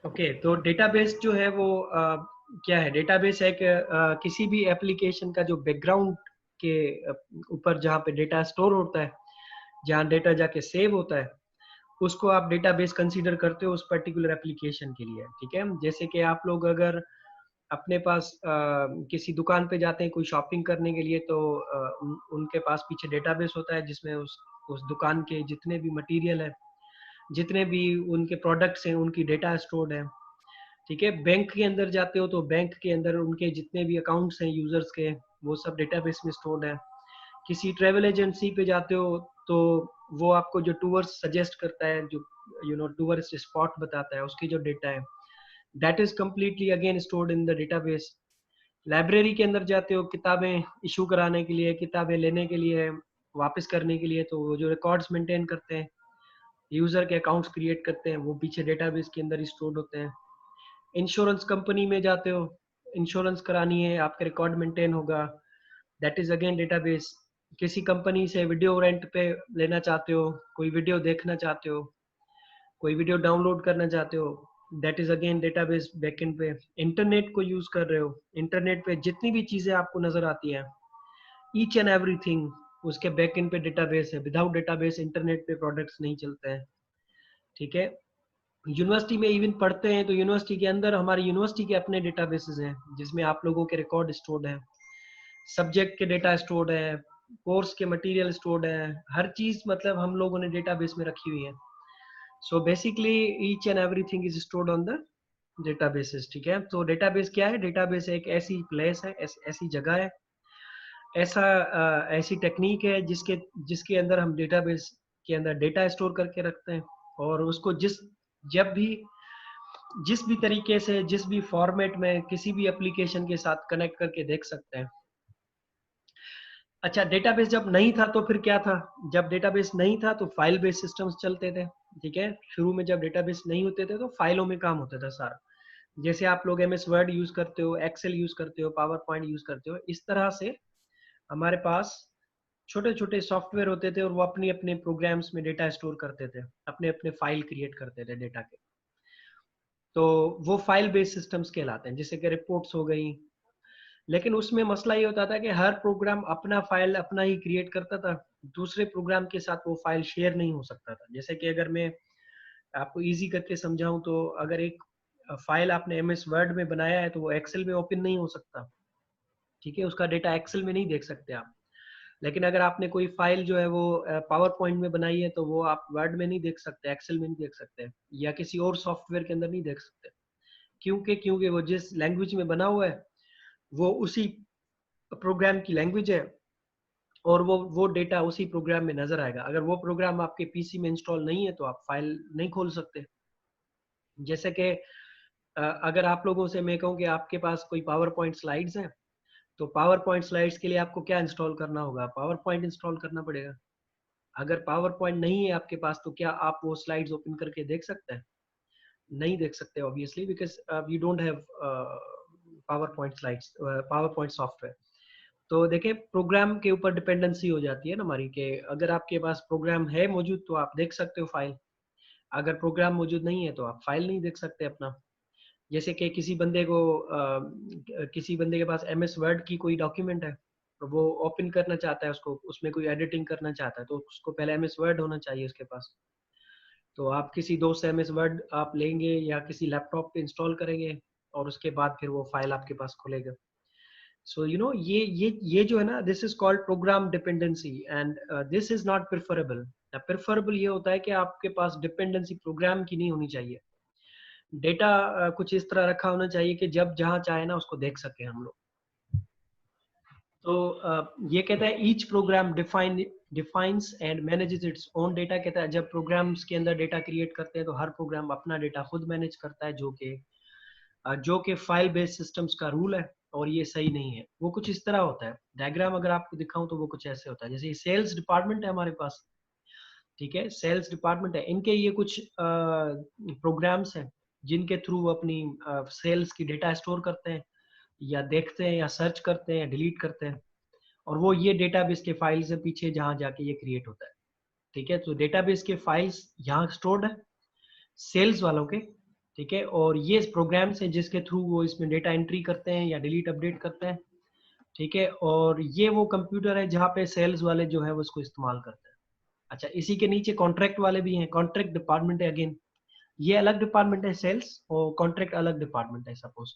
Okay, तो database जो है वो क्या है? डेटाबेस एक किसी भी एप्लीकेशन का जो बैकग्राउंड के ऊपर जहाँ पे डेटा स्टोर होता है, जहाँ डेटा जाके सेव होता है, उसको आप डेटाबेस कंसीडर करते हो उस पर्टिकुलर एप्लीकेशन के लिए, ठीक है? जैसे कि आप लोग अगर अपने पास किसी दुकान पे जाते हैं कोई शॉपिंग करने के लिए, तो उनके पास पीछे डेटाबेस होता है जिसमें उस दुकान के जितने भी मटेरियल है, जितने भी उनके प्रोडक्ट्स हैं, उनकी डेटा स्टोर्ड है, ठीक है? बैंक के अंदर जाते हो तो बैंक के अंदर उनके जितने भी अकाउंट्स हैं यूजर्स के, वो सब डेटाबेस में स्टोर्ड है। किसी ट्रेवल एजेंसी पे जाते हो तो वो आपको जो टूर्स सजेस्ट करता है, जो टूरिस्ट स्पॉट बताता है, उसकी जो डेटा है, that is completely again stored in the database. Library के अंदर जाते हो किताबें इशू कराने के लिए, किताबें लेने के लिए, वापस करने के लिए, तो वो जो रिकॉर्ड्स मेंटेन करते हैं, यूजर के अकाउंट्स क्रिएट करते हैं, वो पीछे डेटाबेस के अंदर ही स्टोर्ड होते हैं। इंश्योरेंस कंपनी में जाते हो, इंश्योरेंस करानी है, आपका रिकॉर्ड मेंटेन होगा, दैट इज अगेन डेटाबेस। किसी कंपनी से वीडियो रेंट पे लेना चाहते हो, कोई वीडियो देखना चाहते हो, कोई वीडियो डाउनलोड करना चाहते हो, that is again database backend पे। इंटरनेट को यूज कर रहे हो, इंटरनेट पे जितनी भी चीजें आपको नजर आती हैं, ईच एंड एवरीथिंग उसके बैकएंड पे डेटाबेस है। विदाउट डेटाबेस इंटरनेट पे प्रोडक्ट्स नहीं चलते हैं, ठीक है? यूनिवर्सिटी में इवन पढ़ते हैं तो यूनिवर्सिटी के अंदर हमारी यूनिवर्सिटी के अपने डेटाबेसेस हैं जिसमें आप लोगों के रिकॉर्ड स्टोर्ड हैं, सब्जेक्ट के डेटा स्टोर्ड है, कोर्स के मटेरियल स्टोर्ड है, हर चीज मतलब हम लोगों ने डेटाबेस में रखी हुई है। So basically each and everything is stored on the databases, ठीक है? तो डेटाबेस क्या है? डेटाबेस एक ऐसी प्लेस है, ऐसी जगह है, ऐसा ऐसी टेक्निक है जिसके जिसके अंदर हम डेटाबेस के अंदर डेटा स्टोर करके रखते हैं, और उसको जब भी जिस भी तरीके से, जिस भी फॉर्मेट में, किसी भी एप्लीकेशन के साथ कनेक्ट करके देख सकते हैं। अच्छा, डेटाबेस जब नहीं था तो फिर क्या था? जब डेटाबेस नहीं था तो फाइल बेस्ड सिस्टम्स चलते थे, ठीक है? शुरू में जब डेटाबेस नहीं होते थे तो फाइलों में काम होता था सारा। जैसे आप लोग एमएस वर्ड यूज करते हो, एक्सेल यूज करते हो, पावर पॉइंट यूज करते हो, इस तरह से हमारे पास छोटे छोटे सॉफ्टवेयर होते थे और वो अपने अपने प्रोग्राम्स में डेटा स्टोर करते थे, अपने अपने फाइल क्रिएट करते थे डेटा के। तो वो फाइल बेस्ड सिस्टम्स कहलाते हैं, जैसे कि रिपोर्ट्स हो गई। लेकिन उसमें मसला ये होता था कि हर प्रोग्राम अपना फाइल अपना ही क्रिएट करता था, दूसरे प्रोग्राम के साथ वो फाइल शेयर नहीं हो सकता था। जैसे कि अगर मैं आपको इजी करके समझाऊं, तो अगर एक फाइल आपने एमएस वर्ड में बनाया है तो वो एक्सेल में ओपन नहीं हो सकता, ठीक है? उसका डेटा एक्सेल में नहीं देख सकते आप। लेकिन अगर आपने कोई फाइल जो है वो पावर पॉइंट में बनाई है तो वो आप वर्ड में नहीं देख सकते, एक्सेल में नहीं देख सकते, या किसी और सॉफ्टवेयर के अंदर नहीं देख सकते। क्योंकि वो जिस लैंग्वेज में बना हुआ है वो उसी प्रोग्राम की लैंग्वेज है, और वो डेटा उसी प्रोग्राम में नजर आएगा। अगर वो प्रोग्राम आपके पीसी में इंस्टॉल नहीं है तो आप फाइल नहीं खोल सकते। जैसे कि अगर आप लोगों से मैं कहूँ कि आपके पास कोई पावर पॉइंट स्लाइड्स हैं, तो पावर पॉइंट स्लाइड्स के लिए आपको क्या इंस्टॉल करना होगा? पावर पॉइंट इंस्टॉल करना पड़ेगा। अगर पावर पॉइंट नहीं है आपके पास तो क्या आप वो स्लाइड्स ओपन करके देख सकते हैं? नहीं देख सकते obviously, because we don't have power point slides, power point software. तो देखिए, प्रोग्राम के ऊपर डिपेंडेंसी हो जाती है ना हमारी, कि अगर आपके पास प्रोग्राम है मौजूद तो आप देख सकते हो फाइल, अगर प्रोग्राम मौजूद नहीं है तो आप फाइल नहीं देख सकते अपना। जैसे कि किसी बंदे के पास एमएस वर्ड की कोई डॉक्यूमेंट है, तो वो ओपन करना चाहता है उसको, उसमें कोई एडिटिंग करना चाहता है, तो उसको पहले एमएस वर्ड होना चाहिए उसके पास। तो आप किसी दोस्त से एमएस वर्ड आप लेंगे या किसी लैपटॉप पे इंस्टॉल करेंगे, और उसके बाद फिर वो फाइल आपके पास खुलेगा। सो ये जो है ना, this is called programme dependency, and this is not preferable. Preferable ये होता है कि आपके पास डिपेंडेंसी प्रोग्राम की नहीं होनी चाहिए। डेटा कुछ इस तरह रखा होना चाहिए कि जब जहाँ चाहे ना उसको देख सके हम लोग। तो ये कहता है each program defines and manages its own data. कहता है जब प्रोग्राम्स के अंदर डेटा क्रिएट करते हैं तो हर प्रोग्राम अपना डेटा खुद मैनेज करता है, जो कि फाइल बेस्ड सिस्टम्स का रूल है, और ये सही नहीं है। वो कुछ इस तरह होता है, डायग्राम अगर आपको दिखाऊं तो वो कुछ ऐसे होता है। जैसे सेल्स डिपार्टमेंट है हमारे पास, ठीक है? सेल्स डिपार्टमेंट है, इनके ये कुछ प्रोग्राम्स हैं जिनके थ्रू वो अपनी सेल्स की डेटा स्टोर करते हैं, या देखते हैं, या सर्च करते हैं, या डिलीट करते हैं, और वो ये डेटाबेस के फाइल से पीछे जहाँ जाके ये क्रिएट होता है, ठीक है? तो डेटाबेस के फाइल्स यहाँ स्टोर्ड है सेल्स वालों के, ठीक है, और ये प्रोग्राम्स हैं जिसके थ्रू वो इसमें डेटा एंट्री करते हैं या डिलीट अपडेट करते हैं। ठीक है, और ये वो कंप्यूटर है जहाँ पे सेल्स वाले जो है वो इसको इस्तेमाल करते हैं। अच्छा, इसी के नीचे कॉन्ट्रैक्ट वाले भी हैं, कॉन्ट्रैक्ट डिपार्टमेंट है अगेन, ये अलग डिपार्टमेंट है सेल्स, और कॉन्ट्रैक्ट अलग डिपार्टमेंट है सपोज।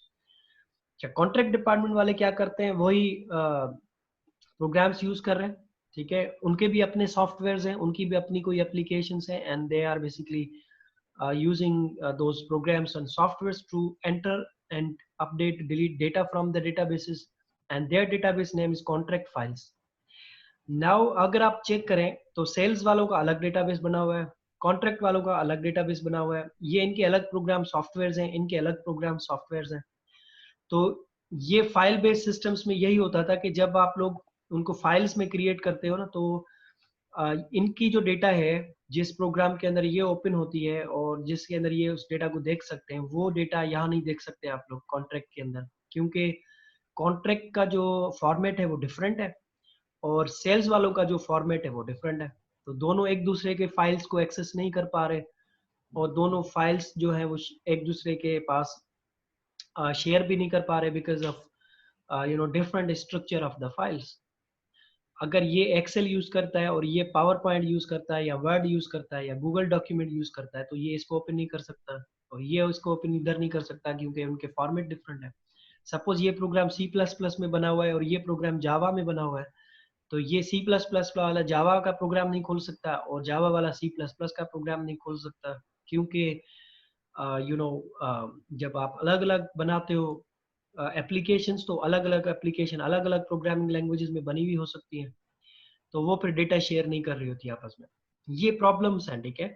अच्छा, कॉन्ट्रैक्ट डिपार्टमेंट वाले क्या करते हैं, वही प्रोग्राम्स यूज कर रहे हैं। ठीक है, उनके भी अपने सॉफ्टवेयर हैं, उनकी भी अपनी कोई एप्लीकेशंस हैं, and they are basically using those programs and softwares to enter and update delete data from the databases, and their database name is contract files. Now अगर आप चेक करें तो सेल्स वालों का अलग डेटाबेस बना हुआ है, कॉन्ट्रैक्ट वालों का अलग डेटाबेस बना हुआ है, ये इनके अलग प्रोग्राम सॉफ्टवेयर हैं, इनके अलग प्रोग्राम सॉफ्टवेयर हैं। तो ये फाइल बेस्ड सिस्टम्स में यही होता था कि जब आप लोग उनको फाइल्स में क्रिएट करते हो ना, तो इनकी जो डेटा है, जिस प्रोग्राम के अंदर ये ओपन होती है और जिसके अंदर ये उस डेटा को देख सकते हैं, वो डेटा यहाँ नहीं देख सकते आप लोग कॉन्ट्रैक्ट के अंदर, क्योंकि कॉन्ट्रैक्ट का जो फॉर्मेट है वो डिफरेंट है और सेल्स वालों का जो फॉर्मेट है वो डिफरेंट है। तो दोनों एक दूसरे के फाइल्स को एक्सेस नहीं कर पा रहे, और दोनों फाइल्स जो है वो एक दूसरे के पास शेयर भी नहीं कर पा रहे, because of different structure of the files. अगर ये एक्सेल यूज करता है और ये पावर पॉइंट यूज करता है या वर्ड यूज करता है या गूगल डॉक्यूमेंट यूज करता है, तो ये इसको ओपन नहीं कर सकता, और ये उसको ओपन इधर नहीं कर सकता, क्योंकि उनके फॉर्मेट डिफरेंट है। सपोज ये प्रोग्राम सी प्लस प्लस में बना हुआ है और ये प्रोग्राम जावा में बना हुआ है, तो ये सी प्लस प्लस वाला जावा का प्रोग्राम नहीं खोल सकता और जावा वाला सी प्लस प्लस का प्रोग्राम नहीं खोल सकता, क्योंकि जब आप अलग अलग बनाते हो एप्लीकेशंस, तो अलग अलग एप्लीकेशन अलग अलग प्रोग्रामिंग लैंग्वेजेस में बनी हुई हो सकती हैं, तो वो फिर डेटा शेयर नहीं कर रही होती आपस में। ये प्रॉब्लम्स हैं। ठीक है,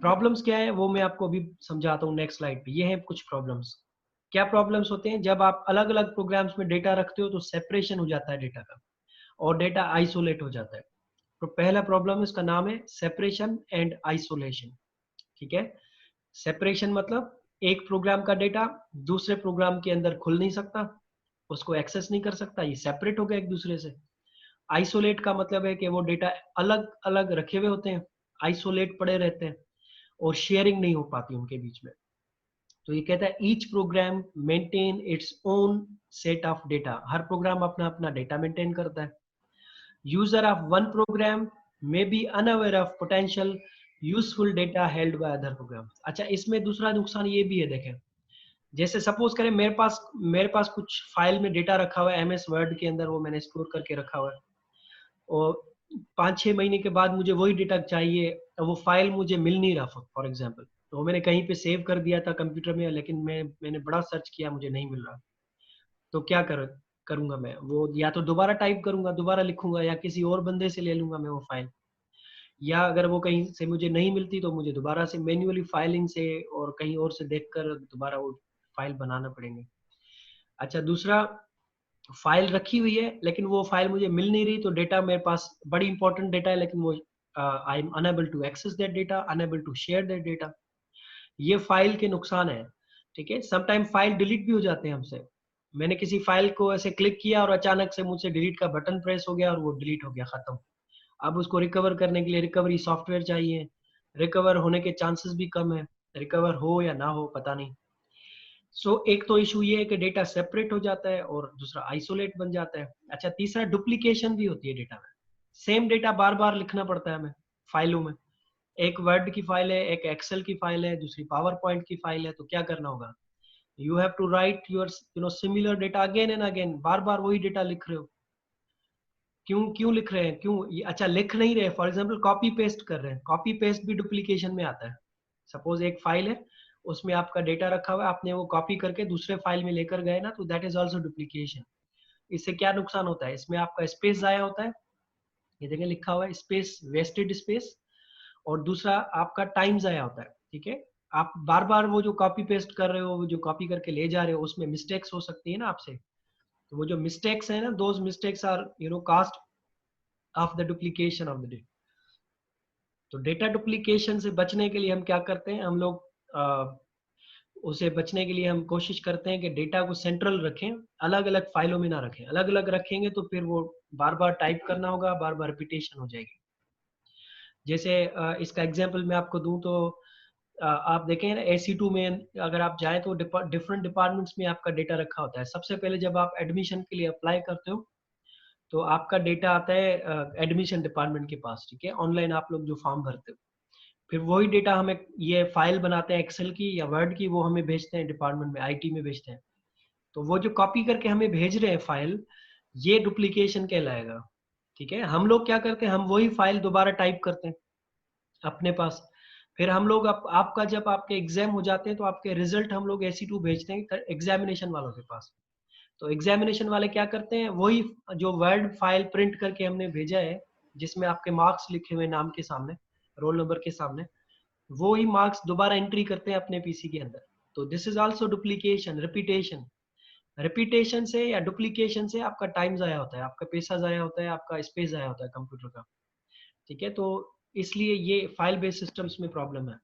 प्रॉब्लम्स क्या है वो मैं आपको अभी समझाता हूँ नेक्स्ट स्लाइड पे। ये हैं कुछ प्रॉब्लम्स। क्या प्रॉब्लम्स होते हैं, जब आप अलग अलग प्रोग्राम्स में डेटा रखते हो तो सेपरेशन हो जाता है डेटा का, और डेटा आइसोलेट हो जाता है। तो पहला प्रॉब्लम इसका नाम है सेपरेशन एंड आइसोलेशन। ठीक है, सेपरेशन मतलब एक प्रोग्राम का डेटा दूसरे प्रोग्राम के अंदर खुल नहीं सकता, उसको एक्सेस नहीं कर सकता, ये सेपरेट हो गया एक दूसरे से। आइसोलेट का मतलब है कि वो डेटा अलग अलग रखे हुए होते हैं, आइसोलेट पड़े रहते हैं, और शेयरिंग नहीं हो पाती उनके बीच में। तो ये कहता है each program maintain its own set of data, हर प्रोग्राम अपना अपना डेटा मेंटेन करता है। User of one program may be unaware of potential useful data held by other program. अच्छा, इसमें दूसरा नुकसान ये भी है, देखें, जैसे सपोज करें मेरे पास कुछ फाइल में डेटा रखा हुआ है एमएस वर्ड के अंदर, वो मैंने स्टोर करके रखा हुआ है, और 5-6 महीने के बाद मुझे वही डेटा चाहिए, वो फाइल मुझे मिल नहीं रहा फॉर एग्जांपल, तो मैंने कहीं पे सेव कर दिया था कंप्यूटर में, लेकिन मैंने बड़ा सर्च किया, मुझे नहीं मिल रहा। तो क्या करूंगा मैं, वो या तो दोबारा टाइप करूंगा, दोबारा लिखूंगा, या किसी और बंदे से ले लूंगा मैं वो फाइल, या अगर वो कहीं से मुझे नहीं मिलती तो मुझे दोबारा से मैन्युअली फाइलिंग से और कहीं और से देखकर दोबारा वो फाइल बनाना पड़ेंगे। अच्छा, दूसरा, फाइल रखी हुई है लेकिन वो फाइल मुझे मिल नहीं रही, तो डेटा मेरे पास बड़ी इंपॉर्टेंट डेटा है, लेकिन वो I am unable to access that data, unable to share that data. ये फाइल के नुकसान है। ठीक है, समटाइम फाइल डिलीट भी हो जाते हैं हमसे। मैंने किसी फाइल को ऐसे क्लिक किया और अचानक से मुझसे डिलीट का बटन प्रेस हो गया और वो डिलीट हो गया, खत्म। अब उसको रिकवर करने के लिए रिकवरी सॉफ्टवेयर चाहिए, रिकवर होने के चांसेस भी कम है, रिकवर हो या ना हो पता नहीं। एक तो इशू ये है कि डेटा सेपरेट हो जाता है, और दूसरा आइसोलेट बन जाता है। अच्छा, तीसरा डुप्लीकेशन भी होती है डेटा में, सेम डेटा बार बार लिखना पड़ता है हमें फाइलों में। एक वर्ड की फाइल है, एक एक्सेल की फाइल है, दूसरी पावर पॉइंट की फाइल है, तो क्या करना होगा, you have to write your similar data again and again, बार बार वही डेटा लिख रहे हो। क्यों क्यों लिख रहे हैं, क्यों ये, अच्छा लिख नहीं रहे, फॉर एग्जाम्पल कॉपी पेस्ट कर रहे हैं, कॉपी पेस्ट भी डुप्लीकेशन में आता है। सपोज एक फाइल है, उसमें आपका डेटा रखा हुआ है, आपने वो कॉपी करके दूसरे फाइल में लेकर गए ना, तो दैट इज ऑल्सो डुप्लीकेशन। इससे क्या नुकसान होता है, इसमें आपका स्पेस जाया होता है, ये देखें लिखा हुआ है स्पेस, वेस्टेड स्पेस, और दूसरा आपका टाइम जाया होता है। ठीक है, आप बार बार वो जो कॉपी पेस्ट कर रहे हो, वो जो कॉपी करके ले जा रहे हो, उसमें मिस्टेक्स हो सकती है ना आपसे, तो वो जो मिस्टेक्स है ना, those mistakes are cost of the duplication of the data. तो डेटा डुप्लीकेशन से बचने के लिए हम क्या करते हैं, हम लोग उसे बचने के लिए हम कोशिश करते हैं कि डेटा को सेंट्रल रखें, अलग अलग फाइलों में ना रखें। अलग अलग रखेंगे तो फिर वो बार बार टाइप करना होगा, बार बार रिपीटेशन हो जाएगी। जैसे इसका एग्जांपल मैं आपको दूं तो आप देखें ना AC2 में अगर आप जाएं तो डिफरेंट डिपार्टमेंट्स में आपका डेटा रखा होता है। सबसे पहले जब आप एडमिशन के लिए अप्लाई करते हो तो आपका डेटा आता है एडमिशन डिपार्टमेंट के पास, ठीक है, ऑनलाइन आप लोग जो फॉर्म भरते हो। फिर वही डेटा हमें ये फाइल बनाते हैं एक्सेल की या वर्ड की, वो हमें भेजते हैं डिपार्टमेंट में, IT में भेजते हैं। तो वो जो कॉपी करके हमें भेज रहे हैं फाइल, ये डुप्लीकेशन कहलाएगा, ठीक है। हम लोग क्या करते हैं, हम वही फाइल दोबारा टाइप करते हैं अपने पास। फिर हम लोग आपका जब आपके एग्जाम हो जाते हैं तो आपके रिजल्ट हम लोग AC2 भेजते हैं एग्जामिनेशन वालों के पास। तो एग्जामिनेशन वाले क्या करते हैं, वही जो वर्ड फाइल प्रिंट करके हमने भेजा है जिसमें आपके मार्क्स लिखे हुए नाम के सामने, रोल नंबर के सामने, वो ही मार्क्स दोबारा एंट्री करते हैं अपने PC के अंदर। तो this is also duplication, repetition. Repetition से या डुप्लीकेशन से आपका टाइम जाया होता है, आपका पैसा जाया होता है, आपका स्पेस जाया होता है कंप्यूटर का, ठीक है। तो इसलिए ये फाइल बेस्ड सिस्टम्स में प्रॉब्लम है।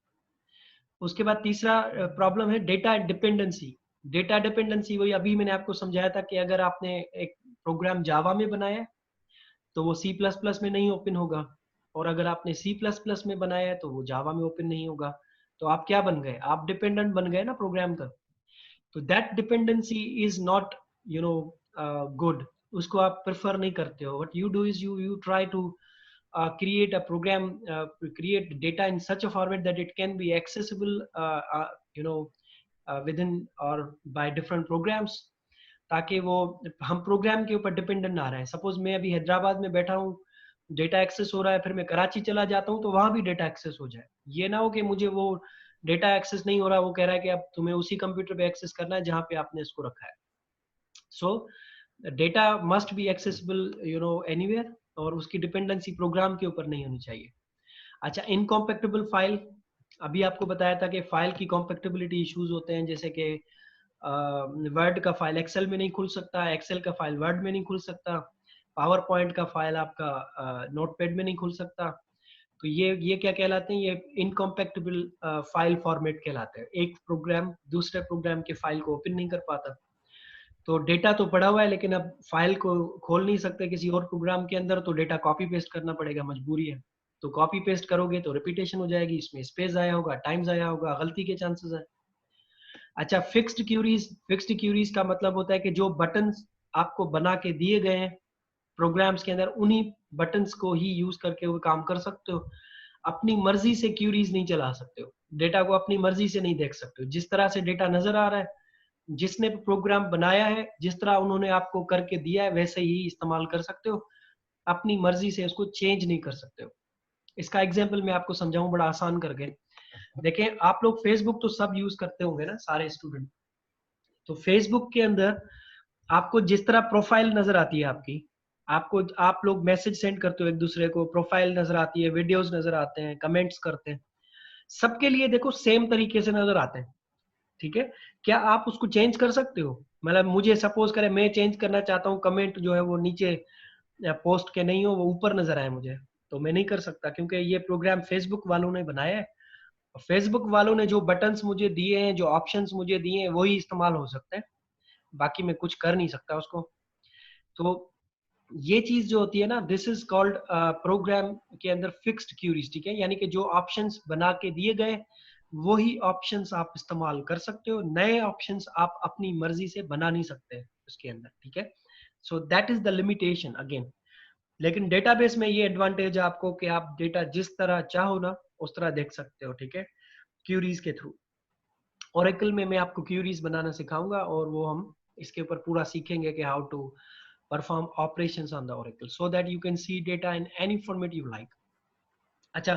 उसके बाद तीसरा प्रॉब्लम है डेटा डिपेंडेंसी। डेटा डिपेंडेंसी वही अभी मैंने आपको समझाया था कि अगर आपने एक प्रोग्राम जावा में बनाया है तो वो C++ में नहीं ओपन होगा, और अगर आपने C++ में बनाया है तो वो जावा में ओपन नहीं होगा। तो आप क्या बन गए, आप डिपेंडेंट बन गए ना प्रोग्राम का। तो that dependency is not good, उसको आप प्रेफर नहीं करते हो। What you do is you try to create a program, create data in such a format that it can be accessible you know within or by different programs, ताकि वो हम programme के ऊपर डिपेंडेंट ना रहे। सपोज मैं अभी हैदराबाद में बैठा हूँ, डेटा एक्सेस हो रहा है, फिर मैं कराची चला जाता हूँ तो वहां भी डेटा एक्सेस हो जाए। ये ना हो कि मुझे वो डेटा एक्सेस नहीं हो रहा, वो कह रहा है कि अब तुम्हें उसी कंप्यूटर पे एक्सेस करना है जहाँ पे आपने इसको रखा है। सो data must be accessible anywhere, और उसकी डिपेंडेंसी प्रोग्राम के ऊपर नहीं होनी चाहिए। अच्छा, इनकॉम्पैक्टेबल फाइल, अभी आपको बताया था कि फाइल की कॉम्पैक्टेबिलिटी इश्यूज होते हैं, जैसे कि वर्ड का फाइल एक्सेल में नहीं खुल सकता, एक्सेल का फाइल वर्ड में नहीं खुल सकता, पावर पॉइंट का फाइल आपका नोटपैड में नहीं खुल सकता। तो ये क्या कहलाते हैं, ये इनकॉम्पैक्टेबल फाइल फॉर्मेट कहलाते हैं। एक प्रोग्राम दूसरे प्रोग्राम के फाइल को ओपन नहीं कर पाता। तो डेटा तो पड़ा हुआ है लेकिन अब फाइल को खोल नहीं सकते किसी और प्रोग्राम के अंदर, तो डेटा कॉपी पेस्ट करना पड़ेगा, मजबूरी है। तो कॉपी पेस्ट करोगे तो रिपीटेशन हो जाएगी, इसमें स्पेस आया होगा, टाइम आया होगा, गलती के चांसेस है। अच्छा, फिक्स्ड क्यूरीज का मतलब होता है कि जो बटन्स आपको बना के दिए गए हैं प्रोग्राम्स के अंदर, उन्हीं बटन्स को ही यूज करके वो काम कर सकते हो। अपनी मर्जी से क्यूरीज नहीं चला सकते हो, डेटा को अपनी मर्जी से नहीं देख सकते हो। जिस तरह से डेटा नजर आ रहा है, जिसने प्रोग्राम बनाया है जिस तरह उन्होंने आपको करके दिया है वैसे ही इस्तेमाल कर सकते हो, अपनी मर्जी से उसको चेंज नहीं कर सकते हो। इसका एग्जांपल मैं आपको समझाऊं बड़ा आसान करके। देखें, आप लोग फेसबुक तो सब यूज करते होंगे ना, सारे स्टूडेंट। तो फेसबुक के अंदर आपको जिस तरह प्रोफाइल नजर आती है आपकी, आपको आप लोग मैसेज सेंड करते हो एक दूसरे को, प्रोफाइल नजर आती है, वीडियोस नजर आते हैं, कमेंट्स करते हैं, सबके लिए देखो सेम तरीके से नजर आते हैं, ठीक है। क्या आप उसको चेंज कर सकते हो? मतलब मुझे सपोज करें मैं चेंज करना चाहता हूँ, कमेंट जो है वो नीचे पोस्ट के नहीं हो, वो ऊपर नजर आए मुझे, तो मैं नहीं कर सकता क्योंकि ये प्रोग्राम फेसबुक वालों ने बनाया है। फेसबुक वालों ने जो बटन्स मुझे दिए हैं, जो ऑप्शंस मुझे दिए हैं, वही इस्तेमाल हो सकते हैं, बाकी मैं कुछ कर नहीं सकता उसको। तो ये चीज जो होती है ना, दिस इज कॉल्ड प्रोग्राम के अंदर फिक्स्ड क्यूरीज, ठीक है। यानी कि जो ऑप्शंस बना के दिए गए वही ऑप्शंस आप इस्तेमाल कर सकते हो, नए ऑप्शंस आप अपनी मर्जी से बना नहीं सकते उसके अंदर, ठीक है। So that is the limitation again. लेकिन डेटाबेस में ये एडवांटेज है आपको कि आप डेटा जिस तरह चाहो ना उस तरह देख सकते हो, ठीक है, क्यूरीज के थ्रू। ओरेकल में मैं आपको क्यूरीज बनाना सिखाऊंगा और वो हम इसके ऊपर पूरा सीखेंगे कि how to perform operations on the Oracle so that you can see data in any format you like. अच्छा,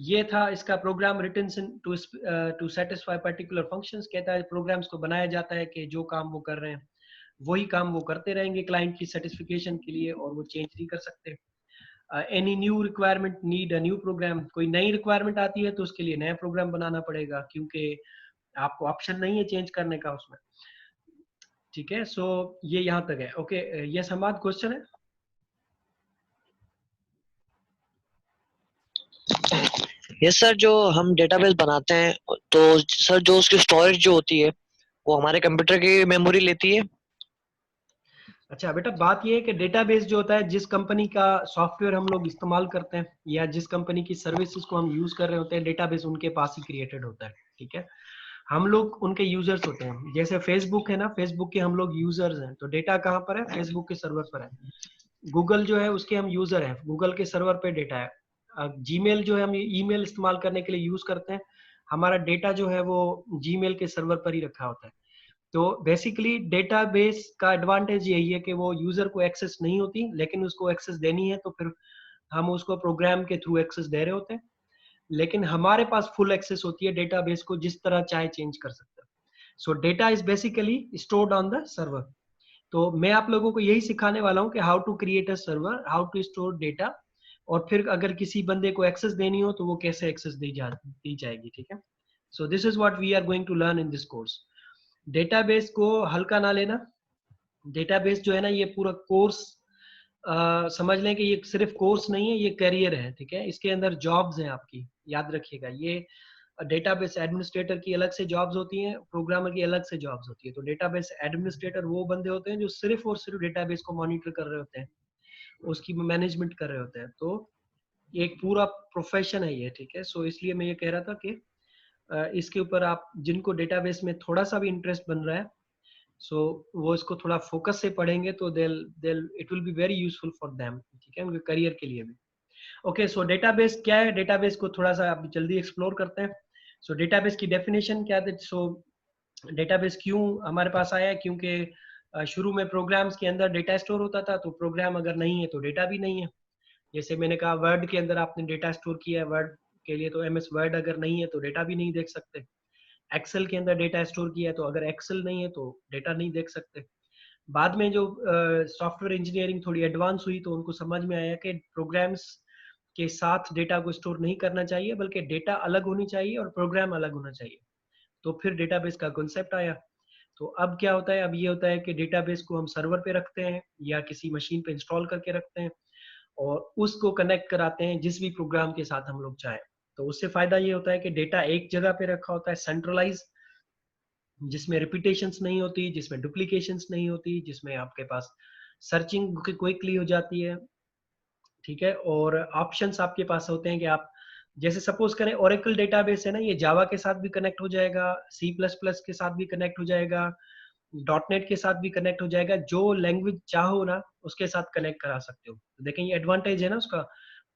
ये था इसका program written to satisfy particular functions. कहता है प्रोग्राम्स को बनाया जाता है कि जो काम वो कर रहे हैं वही काम वो करते रहेंगे क्लाइंट की सेटिस्फिकेशन के लिए, और वो चेंज नहीं कर सकते। Any new requirement need a new program, कोई नई रिक्वायरमेंट आती है तो उसके लिए नया प्रोग्राम बनाना पड़ेगा क्योंकि आपको ऑप्शन नहीं है चेंज करने का उसमें, ठीक है। सो ये यहाँ तक है। ओके, ये समाज क्वेश्चन है। यस सर, जो हम डेटाबेस बनाते हैं तो सर जो उसकी स्टोरेज जो होती है वो हमारे कंप्यूटर की मेमोरी लेती है। अच्छा बेटा, बात ये है कि डेटाबेस जो होता है, जिस कंपनी का सॉफ्टवेयर हम लोग इस्तेमाल करते हैं या जिस कंपनी की सर्विसेज को हम यूज कर रहे होते हैं, डेटाबेस उनके पास ही क्रिएटेड होता है, ठीक है। हम लोग उनके यूजर्स होते हैं। जैसे फेसबुक है ना, फेसबुक के हम लोग यूजर्स हैं, तो डेटा कहाँ पर है? फेसबुक के सर्वर पर है। गूगल जो है उसके हम यूजर हैं, गूगल के सर्वर पे डेटा है। जीमेल जो है हम ईमेल इस्तेमाल करने के लिए यूज करते हैं, हमारा डेटा जो है वो जीमेल के सर्वर पर ही रखा होता है। तो बेसिकली डेटाबेस का एडवांटेज यही है कि वो यूजर को एक्सेस नहीं होती, लेकिन उसको एक्सेस देनी है तो फिर हम उसको प्रोग्राम के थ्रू एक्सेस दे रहे होते हैं। लेकिन हमारे पास फुल एक्सेस होती है डेटाबेस को, जिस तरह चाहे चेंज कर सकते हैं। सो data is basically stored on the server. तो मैं आप लोगों को यही सिखाने वाला हूँ कि how to create a server, how to store data, और फिर अगर किसी बंदे को एक्सेस देनी हो तो वो कैसे एक्सेस दी जाएगी, ठीक है। So this is what we are going to learn in this course. Database को हल्का ना लेना। डेटाबेस जो है ना, ये पूरा कोर्स समझ लें कि ये सिर्फ कोर्स नहीं है, ये करियर है, ठीक है। इसके अंदर जॉब्स हैं आपकी, याद रखिएगा। ये डेटाबेस एडमिनिस्ट्रेटर की अलग से जॉब्स होती हैं, प्रोग्रामर की अलग से जॉब्स होती है। तो डेटाबेस एडमिनिस्ट्रेटर वो बंदे होते हैं जो सिर्फ और सिर्फ डेटाबेस को मॉनिटर कर रहे होते हैं, उसकी मैनेजमेंट कर रहे होते हैं। तो ये एक पूरा प्रोफेशन है ये, ठीक है। सो इसलिए मैं ये कह रहा था कि इसके ऊपर आप जिनको डेटाबेस में थोड़ा सा भी इंटरेस्ट बन रहा है, सो वो इसको थोड़ा फोकस से पढ़ेंगे तो देल it will be very useful for them, ठीक है, उनके करियर के लिए भी। ओके, सो डेटाबेस क्या है? डेटाबेस को थोड़ा सा आप जल्दी एक्सप्लोर करते हैं। सो डेटाबेस की डेफिनेशन क्या है? सो डेटाबेस क्यों हमारे पास आया है? क्योंकि शुरू में प्रोग्राम्स के अंदर डेटा स्टोर होता था, तो प्रोग्राम अगर नहीं है तो डेटा भी नहीं है। जैसे मैंने कहा, वर्ड के अंदर आपने डेटा स्टोर किया है वर्ड के लिए, तो एमएस वर्ड अगर नहीं है तो डेटा भी नहीं देख सकते। एक्सेल के अंदर डेटा स्टोर किया है, तो अगर एक्सेल नहीं है तो डेटा नहीं देख सकते। बाद में जो सॉफ्टवेयर इंजीनियरिंग थोड़ी एडवांस हुई, तो उनको समझ में आया कि प्रोग्राम्स के साथ डेटा को स्टोर नहीं करना चाहिए, बल्कि डेटा अलग होनी चाहिए और प्रोग्राम अलग होना चाहिए। तो फिर डेटाबेस का कॉन्सेप्ट आया। तो अब क्या होता है? अब ये होता है कि डेटाबेस को हम सर्वर पे रखते हैं या किसी मशीन पे इंस्टॉल करके रखते हैं, और उसको कनेक्ट कराते हैं जिस भी प्रोग्राम के साथ हम लोग चाहें। तो उससे फायदा ये होता है कि डेटा एक जगह पे रखा होता है, सेंट्रलाइज, जिसमें रिपीटेशंस नहीं होती, जिसमें डुप्लीकेशंस नहीं होती, जिसमें आपके पास सर्चिंग क्विकली हो जाती है, ठीक है। और ऑप्शंस आपके पास होते हैं कि आप जैसे सपोज करें ओरेकल डेटाबेस है ना, ये जावा के साथ भी कनेक्ट हो जाएगा, सी प्लस प्लस के साथ भी कनेक्ट हो जाएगा, डॉट नेट के साथ भी कनेक्ट हो जाएगा। जो लैंग्वेज चाहो ना उसके साथ कनेक्ट करा सकते हो। तो देखें, ये एडवांटेज है ना उसका,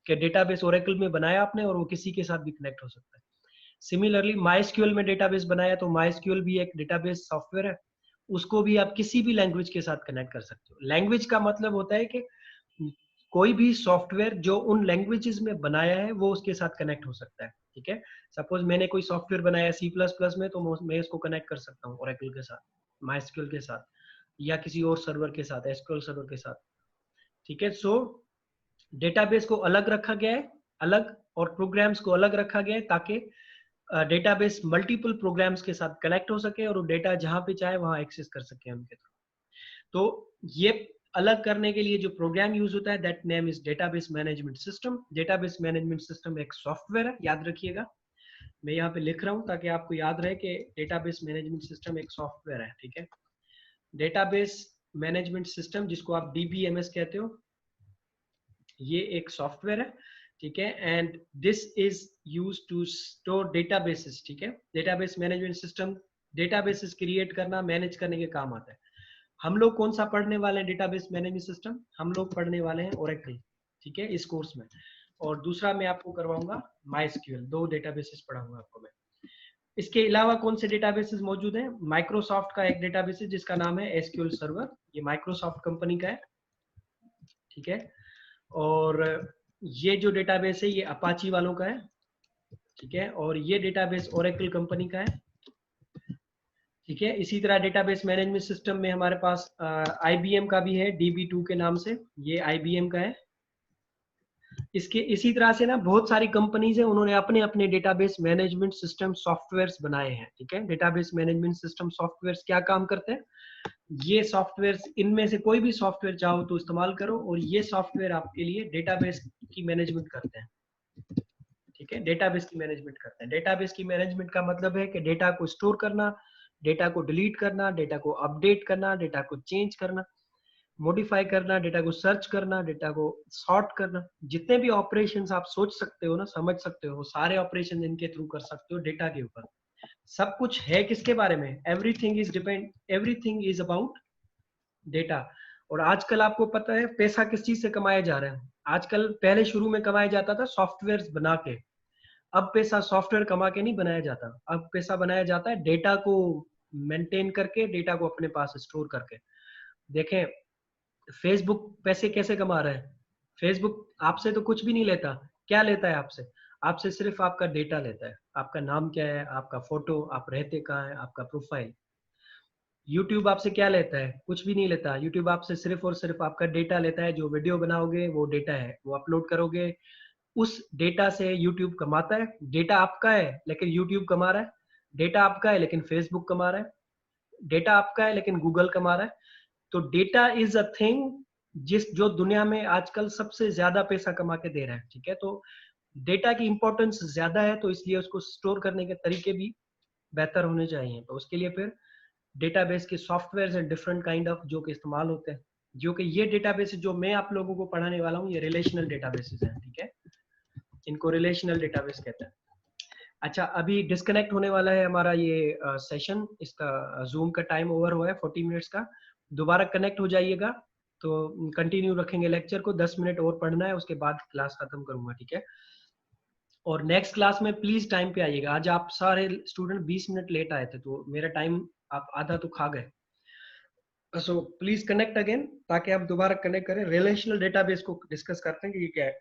कि डेटाबेस ओरेकल में बनाया आपने और वो किसी के साथ भी कनेक्ट हो सकता है। सिमिलरली माइस्क्यूएल में डेटाबेस बनाया, तो माइस्क्यूएल भी एक डेटाबेस सॉफ्टवेयर है, उसको भी आप किसी भी लैंग्वेज के साथ कनेक्ट कर सकते हो। लैंग्वेज का मतलब होता है कि कोई भी सॉफ्टवेयर जो उन लैंग्वेजेस में बनाया है वो उसके साथ कनेक्ट हो सकता है, ठीक है। सपोज मैंने कोई सॉफ्टवेयर बनाया सी प्लस प्लस में, तो मैं इसको कनेक्ट कर सकता हूँ ओरेकल के साथ, माइस्क्यूएल के साथ, या किसी और सर्वर के साथ, एसक्यूएल सर्वर के साथ, ठीक है। सो डेटाबेस को अलग रखा गया है, अलग, और प्रोग्राम्स को अलग रखा गया है, ताकि डेटाबेस मल्टीपल प्रोग्राम्स के साथ कनेक्ट हो सके और वो डेटा जहां पे चाहे वहां एक्सेस कर सके उनके थ्रू। तो ये अलग करने के लिए जो प्रोग्राम यूज होता है, that name is database management system. Database management system एक सॉफ्टवेयर है, याद रखिएगा। मैं यहाँ पे लिख रहा हूँ ताकि आपको याद रहे कि डेटाबेस मैनेजमेंट सिस्टम एक सॉफ्टवेयर है, ठीक है। डेटाबेस मैनेजमेंट सिस्टम, जिसको आप डीबीएमएस कहते हो, ये एक सॉफ्टवेयर है, ठीक है। And this is use to store databases, ठीक है। Database management system databases create करना, मैनेज करने के काम आता है। हम लोग कौन सा पढ़ने वाले हैं? डेटाबेस मैनेजमेंट सिस्टम हम लोग पढ़ने वाले हैं ओरेकल, ठीक है, इस कोर्स में। और दूसरा मैं आपको करवाऊंगा माइस्क्यूएल। दो डेटाबेसेस पढ़ाऊंगा आपको मैं। इसके अलावा कौन से डेटाबेसेस मौजूद हैं? माइक्रोसॉफ्ट का एक डेटाबेस है जिसका नाम है एसक्यूएल सर्वर, ये माइक्रोसॉफ्ट कंपनी का है, ठीक है। और ये जो डेटाबेस है ये अपाची वालों का है, ठीक है। और ये डेटाबेस ओरेकल कंपनी का है, ठीक है। इसी तरह डेटाबेस मैनेजमेंट सिस्टम में हमारे पास आईबीएम का भी है, DB2 के नाम से, ये आईबीएम का है। इसके इसी तरह से ना बहुत सारी कंपनीज है, उन्होंने अपने अपने डेटाबेस मैनेजमेंट सिस्टम सॉफ्टवेयर्स बनाए हैं, ठीक है। डेटाबेस मैनेजमेंट सिस्टम सॉफ्टवेयर्स क्या काम करते हैं? ये सॉफ्टवेयर, इनमें से कोई भी सॉफ्टवेयर चाहो तो इस्तेमाल करो, और ये सॉफ्टवेयर आपके लिए डेटाबेस की मैनेजमेंट करते हैं, ठीक है। डेटाबेस की मैनेजमेंट करते हैं। डेटाबेस की मैनेजमेंट का मतलब है कि डेटा को स्टोर करना, डेटा को डिलीट करना, डेटा को अपडेट करना, डेटा को चेंज करना, मॉडिफाई करना, डेटा को सर्च करना, डेटा को सॉर्ट करना, जितने भी ऑपरेशंस आप सोच सकते हो ना, समझ सकते हो, वो सारे ऑपरेशन इनके थ्रू कर सकते हो डेटा के ऊपर। सब कुछ है किसके बारे में? Everything is about data. और आजकल आपको पता है पैसा किस चीज से कमाया जा रहा है? आजकल पहले शुरू में कमाया जाता था सॉफ्टवेयर बना के, अब पैसा सॉफ्टवेयर कमा के नहीं बनाया जाता, अब पैसा बनाया जाता है डेटा को मेंटेन करके, डेटा को अपने पास स्टोर करके। देखें फेसबुक पैसे कैसे कमा रहा है? फेसबुक आपसे तो कुछ भी नहीं लेता। क्या लेता है आपसे? आपसे सिर्फ आपका डेटा लेता है। आपका नाम क्या है, आपका फोटो, आप रहते कहाँ है, आपका प्रोफाइल। यूट्यूब आपसे क्या लेता है? कुछ भी नहीं लेता। यूट्यूब आपसे सिर्फ और सिर्फ आपका डेटा लेता है। जो वीडियो बनाओगे वो डेटा है, वो अपलोड करोगे, उस डेटा से यूट्यूब कमाता है। डेटा आपका है लेकिन यूट्यूब कमा रहा है। डेटा आपका है लेकिन फेसबुक कमा रहा है। डेटा आपका है लेकिन गूगल कमा रहा है। तो डेटा इज अ थिंग जो दुनिया में आजकल सबसे ज्यादा पैसा कमा के दे रहा है। ठीक है, तो डेटा की इंपॉर्टेंस ज्यादा है, तो इसलिए उसको स्टोर करने के तरीके भी बेहतर होने चाहिए। तो उसके लिए फिर डेटाबेस के software and different kind of जो कि इस्तेमाल होते हैं, जो कि ये डेटाबेस जो मैं आप लोगों को पढ़ाने वाला हूँ, ये रिलेशनल डेटाबेसेस हैं। ठीक है, इनको रिलेशनल डेटाबेस कहते हैं। अच्छा, अभी डिस्कनेक्ट होने वाला है हमारा ये सेशन, इसका जूम का टाइम ओवर हुआ है 40 मिनट्स का। दोबारा कनेक्ट हो जाइएगा, तो कंटिन्यू रखेंगे लेक्चर को। 10 मिनट और पढ़ना है, उसके बाद क्लास खत्म करूंगा। ठीक है, और नेक्स्ट क्लास में प्लीज टाइम पे आइएगा। आज आप सारे स्टूडेंट 20 मिनट लेट आए थे, तो मेरा टाइम आप आधा तो खा गए। सो प्लीज कनेक्ट अगेन, ताकि आप दोबारा कनेक्ट करें। रिलेशनल डेटाबेस को डिस्कस करते हैं कि ये क्या है।